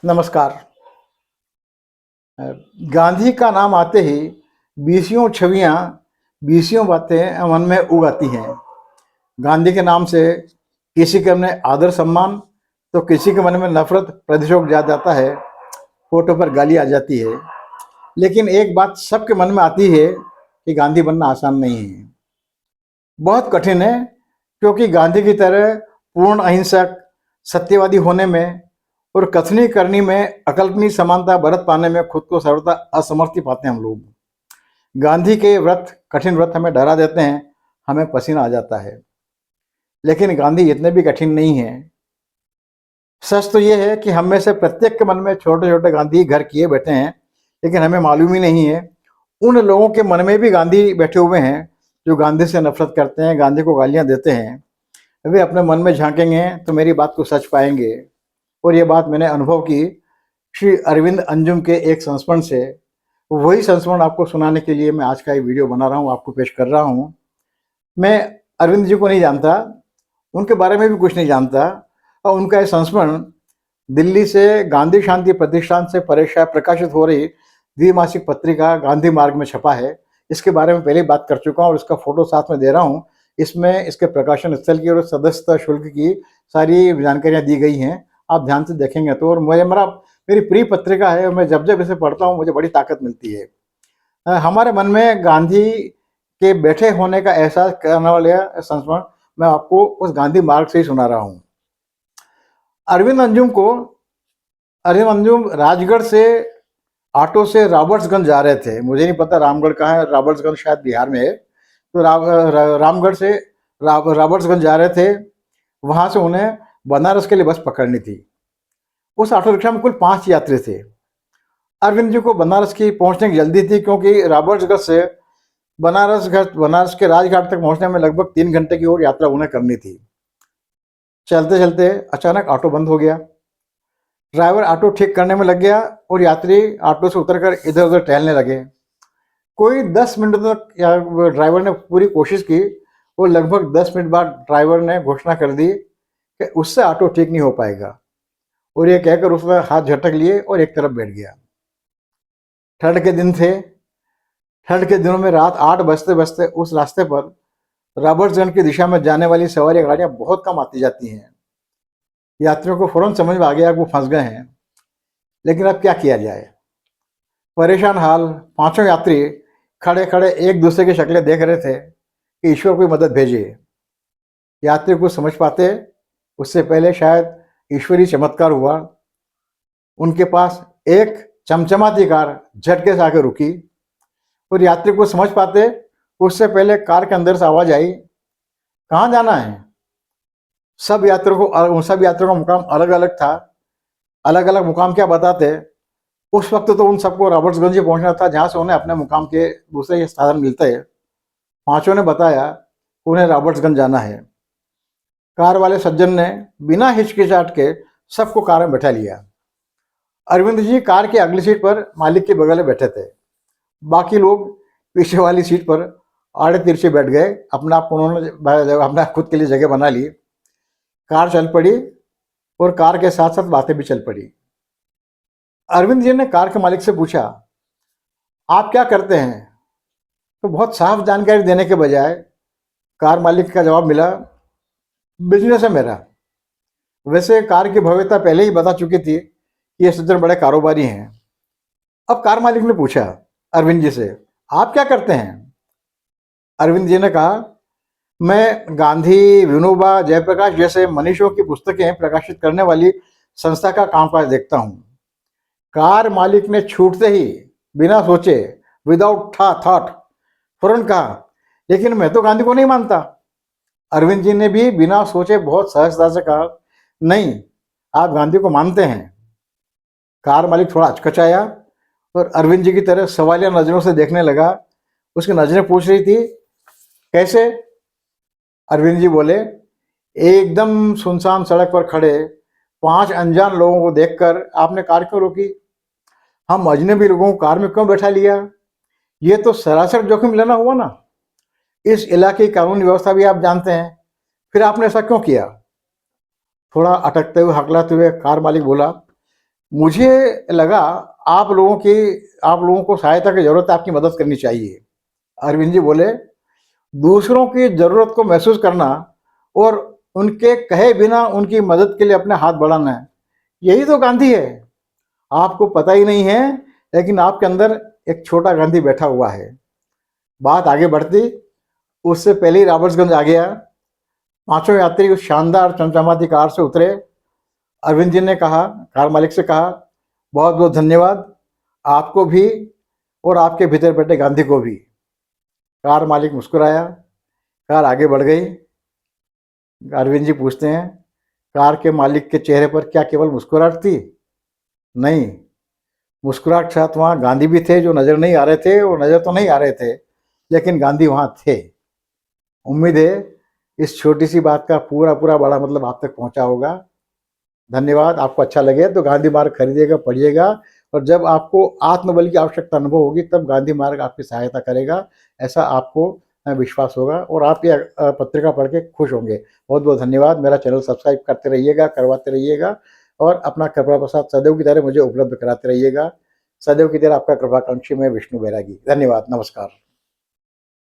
नमस्कार। अ, गांधी का नाम आते ही बीसियों छवियां, बीसियों बातें मन में उग आती हैं। गांधी के नाम से किसी के मन में आदर सम्मान तो किसी के मन में नफरत प्रतिशोध जा जाता है, फोटो पर गाली आ जाती है। लेकिन एक बात सबके मन में आती है कि गांधी बनना आसान नहीं है, बहुत कठिन है। क्योंकि गांधी की तरह पूर्ण अहिंसक, सत्यवादी होने में और कथनी करनी में अकल्पनीय समानता बरत पाने में खुद को सर्वथा असमर्थ ही पाते हैं हम लोग। गांधी के व्रत, कठिन व्रत हमें डरा देते हैं, हमें पसीना आ जाता है। लेकिन गांधी इतने भी कठिन नहीं है। सच तो ये है कि हम में से प्रत्येक के मन में छोटे छोटे गांधी घर किए बैठे हैं, लेकिन हमें मालूम ही नहीं है। उन लोगों के मन में भी गांधी बैठे हुए हैं जो गांधी से नफरत करते हैं, गांधी को गालियां देते हैं। वे अपने मन में झांकेंगे तो मेरी बात को सच पाएंगे। और ये बात मैंने अनुभव की श्री अरविंद अंजुम के एक संस्मरण से। वही संस्मरण आपको सुनाने के लिए मैं आज का ये वीडियो बना रहा हूँ, आपको पेश कर रहा हूँ। मैं अरविंद जी को नहीं जानता, उनके बारे में भी कुछ नहीं जानता, और उनका ये संस्मरण दिल्ली से गांधी शांति प्रतिष्ठान से प्रकाशित हो रही द्विमासिक पत्रिका गांधी मार्ग में छपा है। इसके बारे में पहले ही बात कर चुका हूँ और इसका फोटो साथ में दे रहा हूँ। इसमें इसके प्रकाशन स्थल की और सदस्यता शुल्क की सारी जानकारियां दी गई हैं। आप ध्यान से देखेंगे तो, और मेरी प्रिय पत्रिका है और मैं जब जब इसे पढ़ता हूँ मुझे बड़ी ताकत मिलती है। हमारे मन में गांधी के बैठे होने का एहसास करने वाले संस्मरण मैं आपको उस गांधी मार्ग से ही सुना रहा हूँ। अरविंद अंजुम को अरविंद अंजुम राजगढ़ से ऑटो से रॉबर्ट्सगंज जा रहे थे। मुझे नहीं पता रामगढ़ कहाँ है, रॉबर्ट्सगंज शायद बिहार में है। तो रामगढ़ से रॉबर्ट्सगंज जा रहे थे। वहां से उन्हें बनारस के लिए बस पकड़नी थी। उस ऑटो रिक्शा में कुल 5 यात्री थे। अरविंद जी को बनारस की पहुंचने की जल्दी थी, क्योंकि रॉबर्ट्सगंज से बनारस के राजघाट तक पहुंचने में लगभग 3 घंटे की और यात्रा उन्हें करनी थी। चलते चलते अचानक ऑटो बंद हो गया। ड्राइवर ऑटो ठीक करने में लग गया और यात्री ऑटो से उतरकर इधर उधर टहलने लगे। कोई 10 मिनट तक ड्राइवर ने पूरी कोशिश की और लगभग 10 मिनट बाद ड्राइवर ने घोषणा कर दी कि उससे ऑटो ठीक नहीं हो पाएगा। और ये कहकर उसने हाथ झटक लिए और एक तरफ बैठ गया। ठंड के दिन थे। ठंड के दिनों में रात 8 बजते बजते उस रास्ते पर रॉबर्ट्सगंज की दिशा में जाने वाली सवारी गाड़ियां बहुत कम आती जाती हैं। यात्रियों को फौरन समझ में आ गया कि वो फंस गए हैं। लेकिन अब क्या किया जाए? परेशान हाल 5 यात्री खड़े खड़े एक दूसरे की शक्लें देख रहे थे कि ईश्वर कोई मदद भेजे। यात्री को समझ पाते उससे पहले शायद ईश्वरीय चमत्कार हुआ। उनके पास एक चमचमाती कार झटके से आकर रुकी और यात्री को समझ पाते उससे पहले कार के अंदर से आवाज आई, कहाँ जाना है? सब यात्रियों का मुकाम अलग अलग था। अलग अलग मुकाम क्या बताते? उस वक्त तो उन सबको रॉबर्ट्सगंज ही पहुंचना था, जहां से उन्हें अपने मुकाम के दूसरे साधन मिलते हैं। 5 ने बताया उन्हें रॉबर्ट्सगंज जाना है। कार वाले सज्जन ने बिना हिचकिचाहट के सबको कार में बैठा लिया। अरविंद जी कार की अगली सीट पर मालिक के बगल में बैठे थे। बाकी लोग पीछे वाली सीट पर आड़े तिरछे बैठ गए। अपना खुद के लिए जगह बना ली। कार चल पड़ी और कार के साथ साथ बातें भी चल पड़ी। अरविंद जी ने कार के मालिक से पूछा, आप क्या करते हैं? तो बहुत साफ जानकारी देने के बजाय कार मालिक का जवाब मिला, बिजनेस है मेरा। वैसे कार की भव्यता पहले ही बता चुकी थी कि ये सज्जन बड़े कारोबारी हैं। अब कार मालिक ने पूछा अरविंद जी से, आप क्या करते हैं? अरविंद जी ने कहा, मैं गांधी, विनोबा, जयप्रकाश जैसे मनीषियों की पुस्तकें प्रकाशित करने वाली संस्था का कामकाज देखता हूं। कार मालिक ने छूटते ही बिना सोचे, विदाउट थॉट, फौरन कहा, लेकिन मैं तो गांधी को नहीं मानता। अरविंद जी ने भी बिना सोचे बहुत सहजता से कहा, नहीं, आप गांधी को मानते हैं। कार मालिक थोड़ा अचकचाया और अरविंद जी की तरह सवालिया नजरों से देखने लगा। उसकी नजरें पूछ रही थी, कैसे? अरविंद जी बोले, एकदम सुनसान सड़क पर खड़े 5 अनजान लोगों को देखकर आपने कार क्यों रोकी? हम अजनबी लोगों को कार में क्यों बैठा लिया? ये तो सरासर जोखिम लेना हुआ ना। इस इलाके की कानून व्यवस्था भी आप जानते हैं, फिर आपने ऐसा क्यों किया? थोड़ा अटकते हुए, हकलाते हुए कार मालिक बोला, मुझे लगा आप लोगों को सहायता की जरूरत है, आपकी मदद करनी चाहिए। अरविंद जी बोले, दूसरों की जरूरत को महसूस करना और उनके कहे बिना उनकी मदद के लिए अपने हाथ बढ़ाना है, यही तो गांधी है। आपको पता ही नहीं है, लेकिन आपके अंदर एक छोटा गांधी बैठा हुआ है। बात आगे बढ़ती, उससे पहले ही रॉबर्ट्सगंज आ गया। पांचों यात्री उस शानदार चमचमाती कार से उतरे। अरविंद जी ने कहा, कार मालिक से कहा, बहुत बहुत धन्यवाद, आपको भी और आपके भीतर बैठे गांधी को भी। कार मालिक मुस्कुराया। कार आगे बढ़ गई। अरविंद जी पूछते हैं, कार के मालिक के चेहरे पर क्या केवल मुस्कुराहट थी? नहीं, मुस्कुराहट के साथ वहाँ गांधी भी थे, जो नजर नहीं आ रहे थे। वो नजर तो नहीं आ रहे थे, लेकिन गांधी वहाँ थे। उम्मीद है इस छोटी सी बात का पूरा पूरा बड़ा मतलब आप तक पहुंचा होगा। धन्यवाद। आपको अच्छा लगे तो गांधी मार्ग खरीदिएगा, पढ़िएगा, और जब आपको आत्मबल की आवश्यकता अनुभव होगी तब गांधी मार्ग आपकी सहायता करेगा, ऐसा आपको विश्वास होगा, और आप ये पत्रिका पढ़ के खुश होंगे। बहुत बहुत धन्यवाद। मेरा चैनल सब्सक्राइब करते रहिएगा, करवाते रहिएगा, और अपना कृपा प्रसाद सदैव की तरह मुझे उपलब्ध कराते रहिएगा। सदैव की तरह आपका कृपाकांक्षी मैं विष्णु बैरागी। धन्यवाद। नमस्कार।